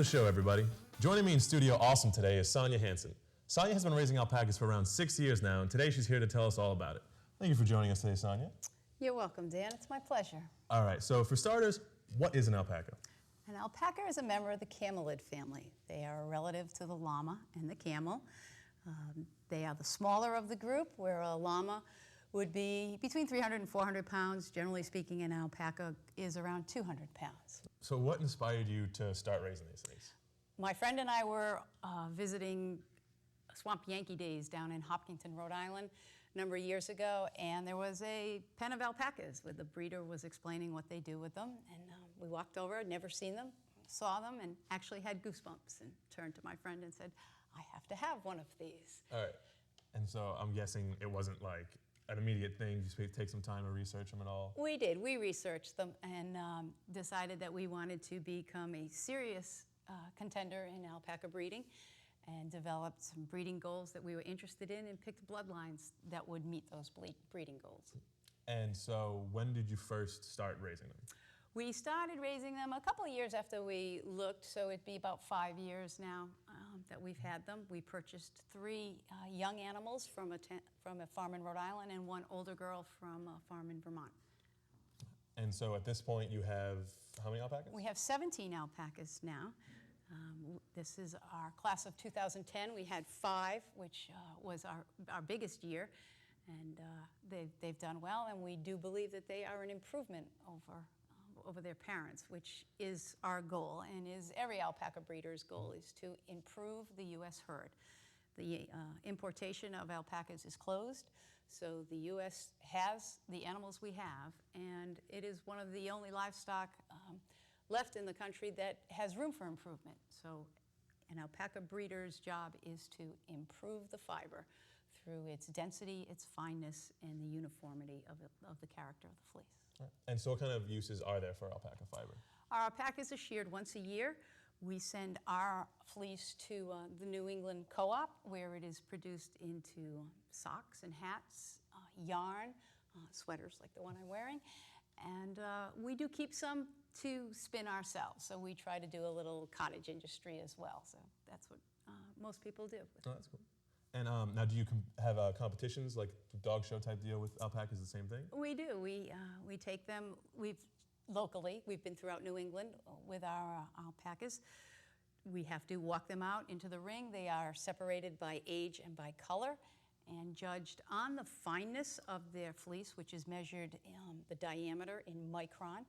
the show, everybody. Joining me in Studio Awesome today is Sonia Hansen. Sonia has been raising alpacas for around 6 years now, and today she's here to tell us all about it. Thank you for joining us today, Sonia. You're welcome, Dan. It's my pleasure. All right, so for starters, what is an alpaca? An alpaca is a member of the camelid family. They are a relative to the llama and the camel. They are the smaller of the group, where a llama would be between 300 and 400 pounds. Generally speaking, an alpaca is around 200 pounds. So what inspired you to start raising these things? My friend and I were visiting Swamp Yankee Days down in Hopkinton, Rhode Island, a number of years ago, and there was a pen of alpacas where the breeder was explaining what they do with them. And we walked over, had never seen them, saw them, and actually had goosebumps, and turned to my friend and said, I have to have one of these. All right, and so I'm guessing it wasn't like an immediate thing. You take some time to research them at all? We did. We researched them and decided that we wanted to become a serious contender in alpaca breeding, and developed some breeding goals that we were interested in, and picked bloodlines that would meet those breeding goals. And so when did you first start raising them? We started raising them a couple of years after we looked, so it'd be about 5 years now that we've had them. We purchased 3 young animals from a farm in Rhode Island and 1 older girl from a farm in Vermont. And so at this point you have how many alpacas? We have 17 alpacas now. This is our class of 2010. We had 5, which was our biggest year, and they've done well, and we do believe that they are an improvement over their parents, which is our goal, and is every alpaca breeder's goal, is to improve the U.S. herd. The importation of alpacas is closed, so the U.S. has the animals we have, and it is one of the only livestock left in the country that has room for improvement. So an alpaca breeder's job is to improve the fiber through its density, its fineness, and the uniformity of the character of the fleece. And so what kind of uses are there for alpaca fiber? Our alpacas are sheared once a year. We send our fleece to the New England Co-op, where it is produced into socks and hats, yarn, sweaters like the one I'm wearing. And we do keep some to spin ourselves. So we try to do a little cottage industry as well. So that's what most people do. Oh, that's cool. And now do you have competitions, like dog show type deal with alpacas, the same thing? We do. We take them, locally, we've been throughout New England with our alpacas. We have to walk them out into the ring. They are separated by age and by color, and judged on the fineness of their fleece, which is measured the diameter in micron,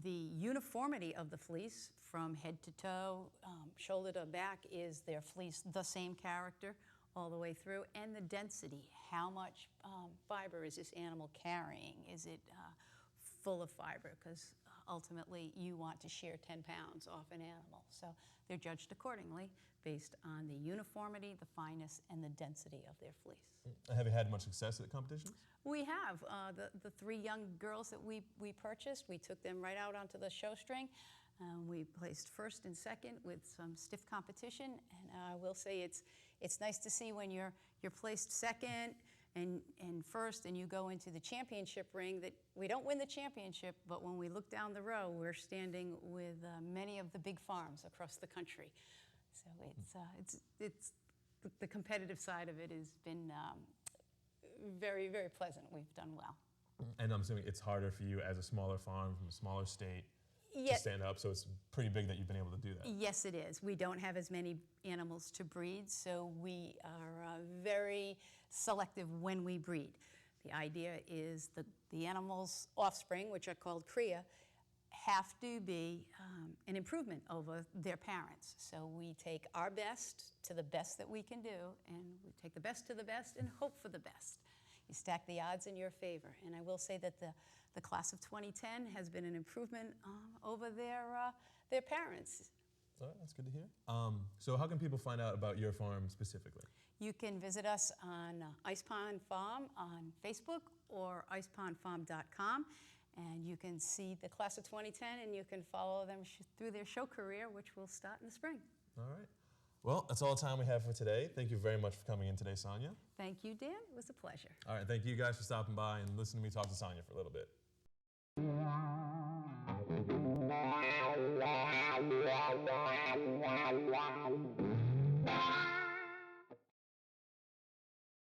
the uniformity of the fleece from head to toe, shoulder to back, is their fleece the same character all the way through, and the density. How much fiber is this animal carrying? Is it full of fiber? Because ultimately you want to shear 10 pounds off an animal. So they're judged accordingly based on the uniformity, the fineness, and the density of their fleece. Have you had much success at competitions? We have. The 3 young girls that we purchased, we took them right out onto the show string. We placed first and second with some stiff competition, and I will say it's nice to see when you're placed second and first, and you go into the championship ring, that we don't win the championship, but when we look down the row, we're standing with many of the big farms across the country. So it's the competitive side of it has been very, very pleasant. We've done well. And I'm assuming it's harder for you as a smaller farm from a smaller state to stand up, so it's pretty big that you've been able to do that. Yes, it is. We don't have as many animals to breed, so we are very selective when we breed. The idea is the animals' offspring, which are called cria, have to be an improvement over their parents. So we take our best to the best that we can do, and we take the best to the best and hope for the best. You stack the odds in your favor. And I will say that the class of 2010 has been an improvement over their parents. All right, that's good to hear. So how can people find out about your farm specifically? You can visit us on Ice Pond Farm on Facebook or icepondfarm.com, and you can see the class of 2010, and you can follow them through their show career, which will start in the spring. All right. Well, that's all the time we have for today. Thank you very much for coming in today, Sonia. Thank you, Dan. It was a pleasure. All right, thank you guys for stopping by and listening to me talk to Sonia for a little bit.